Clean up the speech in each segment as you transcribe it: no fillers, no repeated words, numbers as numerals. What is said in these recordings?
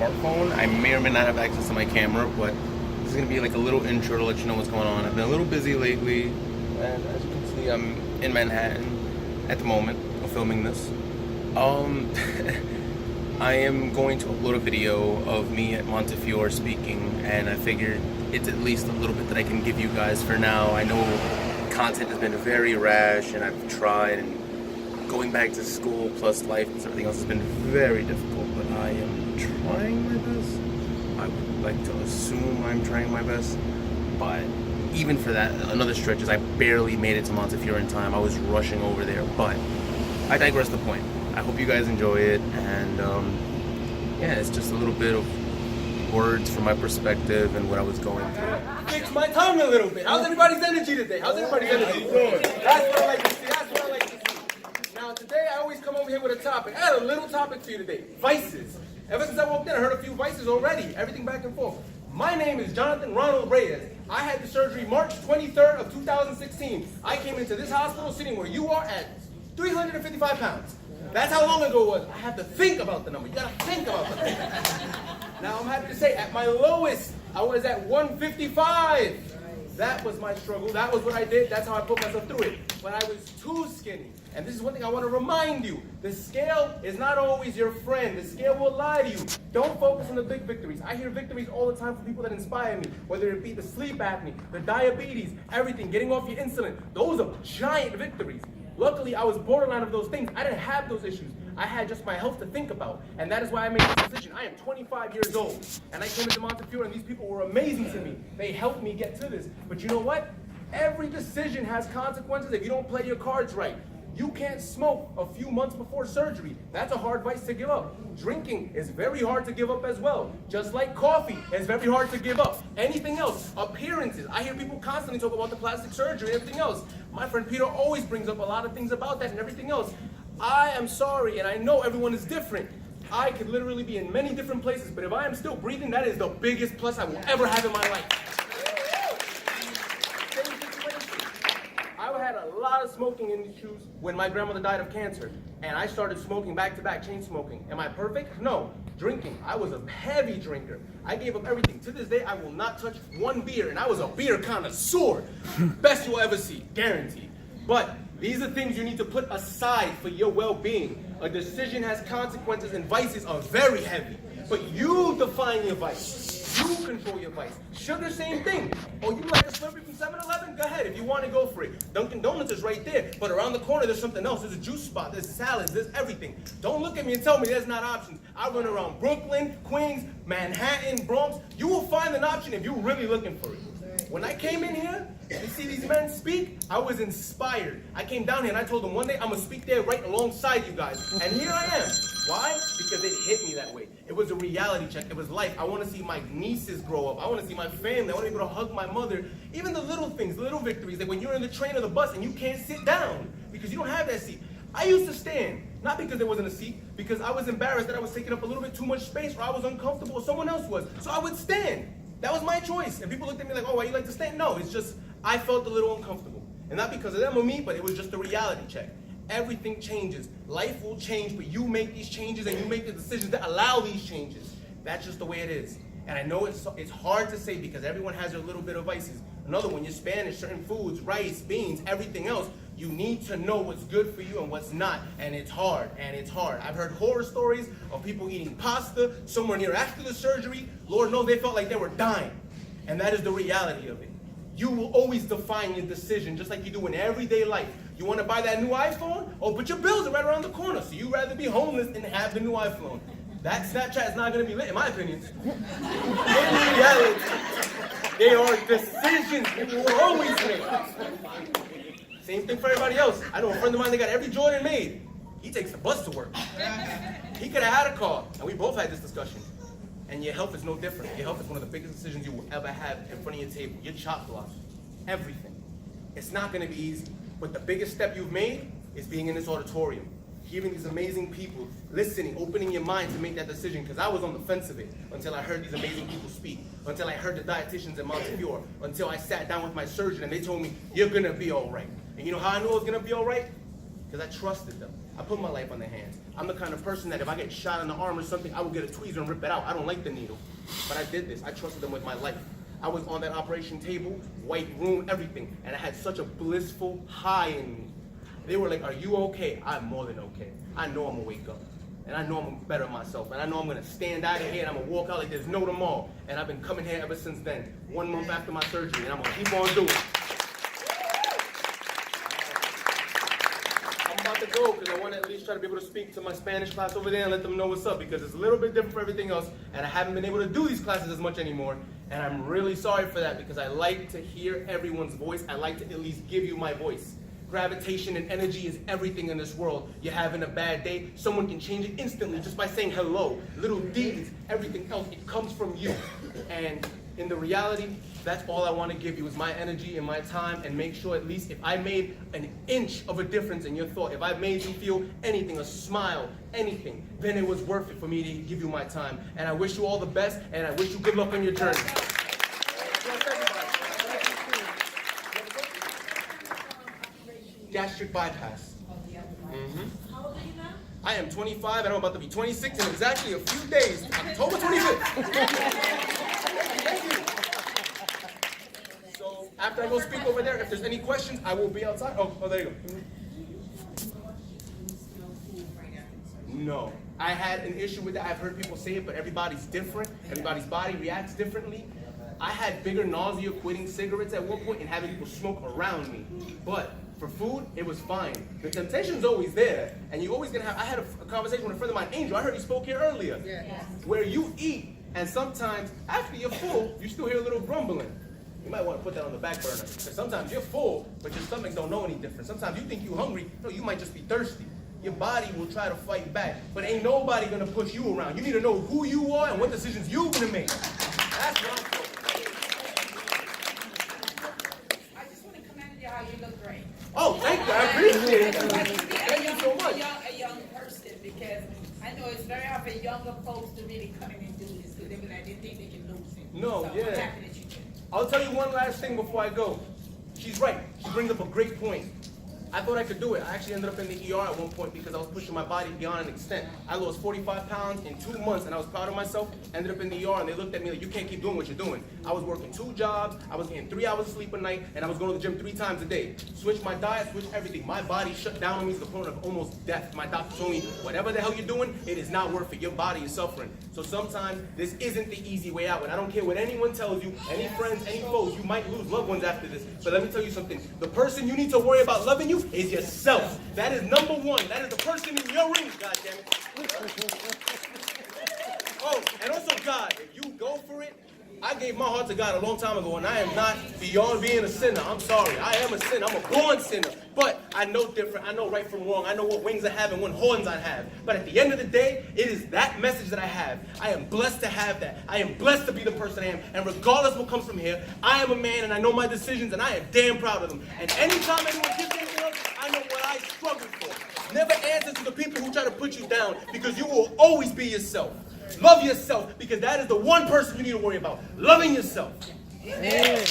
smartphone. I may or may not have access to my camera, but this is going to be like a little intro to let you know what's going on. I've been a little busy lately, and as you can see, I'm in Manhattan at the moment of filming this. I am going to upload a video of me at Montefiore speaking, and I figured it's at least a little bit that I can give you guys for now. I know content has been very rash, and I've tried, and going back to school plus life and everything else has been very difficult, but I am trying my best. I would like to assume I'm trying my best, but even for that, another stretch is I barely made it to Montefiore in time. I was rushing over there, but I digress the point. I hope you guys enjoy it, and yeah, it's just a little bit of words from my perspective and what I was going through. Fix my tongue a little bit. How's everybody's energy today? How's everybody's energy? That's what I like to see. That's what I like to see. Now today I always come over here with a topic. I had a little topic for you today. Vices. Ever since I walked in, I heard a few vices already. Everything back and forth. My name is Jonathan Ronald Reyes. I had the surgery March 23rd of 2016. I came into this hospital sitting where you are at 355 pounds. That's how long ago it was. I have to think about the number. You gotta think about the number. Now I'm happy to say, at my lowest, I was at 155. That was my struggle. That was what I did. That's how I put myself through it. But I was too skinny. And this is one thing I want to remind you. The scale is not always your friend. The scale will lie to you. Don't focus on the big victories. I hear victories all the time from people that inspire me. Whether it be the sleep apnea, the diabetes, everything, getting off your insulin. Those are giant victories. Luckily, I was borderline of those things. I didn't have those issues. I had just my health to think about. And that is why I made this decision. I am 25 years old. And I came into Montefiore, and these people were amazing to me. They helped me get to this. But you know what? Every decision has consequences if you don't play your cards right. You can't smoke a few months before surgery. That's a hard vice to give up. Drinking is very hard to give up as well. Just like coffee is very hard to give up. Anything else, appearances. I hear people constantly talk about the plastic surgery and everything else. My friend Peter always brings up a lot of things about that and everything else. I am sorry, and I know everyone is different. I could literally be in many different places, but if I am still breathing, that is the biggest plus I will ever have in my life. I had a lot of smoking issues when my grandmother died of cancer, and I started smoking back-to-back, chain smoking. Am I perfect? No. Drinking. I was a heavy drinker. I gave up everything. To this day, I will not touch one beer, and I was a beer connoisseur. Best you'll ever see, guaranteed. But these are things you need to put aside for your well-being. A decision has consequences, and vices are very heavy. But you define your vice. You control your vice. Sugar, same thing. Oh, you like a Slurpee from 7-Eleven? Go ahead. If you want to, go for it. Dunkin' Donuts is right there. But around the corner, there's something else. There's a juice spot. There's salads. There's everything. Don't look at me and tell me there's not options. I run around Brooklyn, Queens, Manhattan, Bronx. You will find an option if you're really looking for it. When I came in here to see these men speak, I was inspired. I came down here and I told them one day I'm going to speak there right alongside you guys. And here I am. Why? Because it hit me that way. It was a reality check. It was life. I want to see my nieces grow up. I want to see my family. I want to be able to hug my mother. Even the little things, the little victories, like when you're in the train or the bus and you can't sit down because you don't have that seat. I used to stand, not because there wasn't a seat, because I was embarrassed that I was taking up a little bit too much space or I was uncomfortable or someone else was. So I would stand. That was my choice. And people looked at me like, oh, why you like to stand? No, it's just I felt a little uncomfortable. And not because of them or me, but it was just a reality check. Everything changes. Life will change, but you make these changes and you make the decisions that allow these changes. That's just the way it is. And I know it's hard to say because everyone has their little bit of vices. Another one, you're Spanish, certain foods, rice, beans, everything else. You need to know what's good for you and what's not. And it's hard, and it's hard. I've heard horror stories of people eating pasta somewhere near after the surgery. Lord knows they felt like they were dying. And that is the reality of it. You will always define your decision just like you do in everyday life. You want to buy that new iPhone? Oh, but your bills are right around the corner. So you'd rather be homeless than have the new iPhone. That Snapchat is not going to be lit, in my opinion. In reality, they are decisions people will always make. Same thing for everybody else. I know a friend of mine that got every Jordan made. He takes the bus to work. He could have had a car, and we both had this discussion. And your health is no different. Your health is one of the biggest decisions you will ever have in front of your table. Your chop block, everything. It's not going to be easy. But the biggest step you've made is being in this auditorium, hearing these amazing people, listening, opening your mind to make that decision. Because I was on the fence of it until I heard these amazing people speak, until I heard the dietitians in Montefiore, until I sat down with my surgeon and they told me, you're going to be all right. And you know how I knew I was going to be all right? because I trusted them. I put my life on their hands. I'm the kind of person that if I get shot in the arm or something, I will get a tweezer and rip it out. I don't like the needle. But I did this. I trusted them with my life. I was on that operation table, white room, everything, and I had such a blissful high in me. They were like, are you okay? I'm more than okay. I know I'm gonna wake up. And I know I'm gonna better myself. And I know I'm gonna stand out of here and I'm gonna walk out like there's no tomorrow. And I've been coming here ever since then. 1 month after my surgery, and I'm gonna keep on doing it. I'm about to go because I want to at least try to be able to speak to my Spanish class over there and let them know what's up, because it's a little bit different for everything else, and I haven't been able to do these classes as much anymore. And I'm really sorry for that, because I like to hear everyone's voice. I like to at least give you my voice. Gravitation and energy is everything in this world. You're having a bad day, someone can change it instantly just by saying hello. Little deeds, everything else, it comes from you. And in the reality, that's all I want to give you is my energy and my time, and make sure at least if I made an inch of a difference in your thought, if I made you feel anything, a smile, anything, then it was worth it for me to give you my time. And I wish you all the best, and I wish you good luck on your journey. Gastric bypass. How old are you now? I am 25 and I'm about to be 26 in exactly a few days. October 25th. So after I go speak over there, if there's any questions, I will be outside. Oh, there you go. No. I had an issue with that. I've heard people say it, but everybody's different. Everybody's body reacts differently. I had bigger nausea quitting cigarettes at one point and having people smoke around me. But for food, it was fine. The temptation's always there, and you're always gonna have. I had a conversation with a friend of mine, Angel. I heard he spoke here earlier. Yes. Where you eat, and sometimes after you're full, you still hear a little grumbling. You might want to put that on the back burner, because sometimes you're full, but your stomach don't know any different. Sometimes you think you're hungry, no, you might just be thirsty. Your body will try to fight back, but ain't nobody gonna push you around. You need to know who you are and what decisions you're gonna make. That's what I'm talking. I just want to commend you how you look great. Oh, thank you. I appreciate it. Thank you so much. A young person, because I know it's very hard for younger folks to really come in and do this, because they be like, they think they can lose it. No, so yeah. I'm happy that you did. I'll tell you one last thing before I go. She's right. She brings up a great point. I thought I could do it. I actually ended up in the ER at one point because I was pushing my body beyond an extent. I lost 45 pounds in 2 months, and I was proud of myself. Ended up in the ER, and they looked at me like, you can't keep doing what you're doing. I was working 2 jobs, I was getting 3 hours of sleep a night, and I was going to the gym 3 times a day. Switched my diet, switched everything. My body shut down on me to the point of almost death. My doctor told me, whatever the hell you're doing, it is not worth it. Your body is suffering. So sometimes this isn't the easy way out. And I don't care what anyone tells you, any friends, any foes, you might lose loved ones after this. But let me tell you something. The person you need to worry about loving you is yourself. That is number one. That is the person in your ring, goddammit. Oh, and also God, if you go for it, I gave my heart to God a long time ago, and I am not beyond being a sinner. I'm sorry. I am a sinner. I'm a born sinner. But I know different. I know right from wrong. I know what wings I have and what horns I have. But at the end of the day, it is that message that I have. I am blessed to have that. I am blessed to be the person I am. And regardless what comes from here, I am a man, and I know my decisions, and I am damn proud of them. And anytime anyone gives me anything else, I know what I struggled for. Never answer to the people who try to put you down, because you will always be yourself. Love yourself, because that is the one person you need to worry about. Loving yourself. Yeah.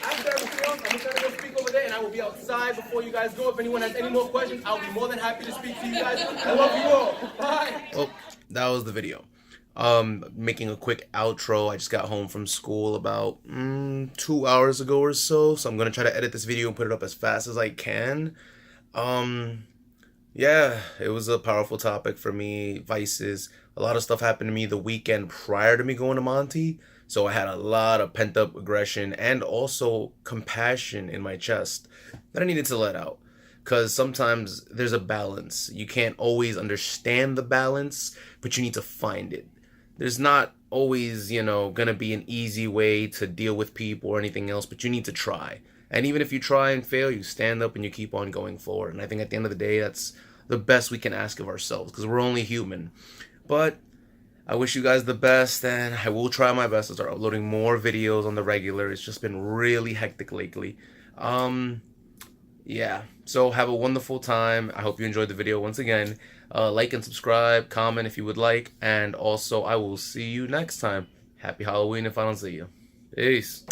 After everything else, I'm going to go speak over there, and I will be outside before you guys go. If anyone has any more questions, I'll be more than happy to speak to you guys. I love you all. Bye. Oh, that was the video. Making a quick outro. I just got home from school about 2 hours ago or so, so I'm going to try to edit this video and put it up as fast as I can. Yeah, it was a powerful topic for me. Vices. A lot of stuff happened to me the weekend prior to me going to Monty. So I had a lot of pent-up aggression and also compassion in my chest that I needed to let out. Because sometimes there's a balance. You can't always understand the balance, but you need to find it. There's not always, gonna be an easy way to deal with people or anything else, but you need to try. And even if you try and fail, you stand up and you keep on going forward. And I think at the end of the day, that's the best we can ask of ourselves, because we're only human. But I wish you guys the best, and I will try my best to start uploading more videos on the regular. It's just been really hectic lately. Yeah, so have a wonderful time. I hope you enjoyed the video once again. Like and subscribe, comment if you would like, and also I will see you next time. Happy Halloween if I don't see you. Peace.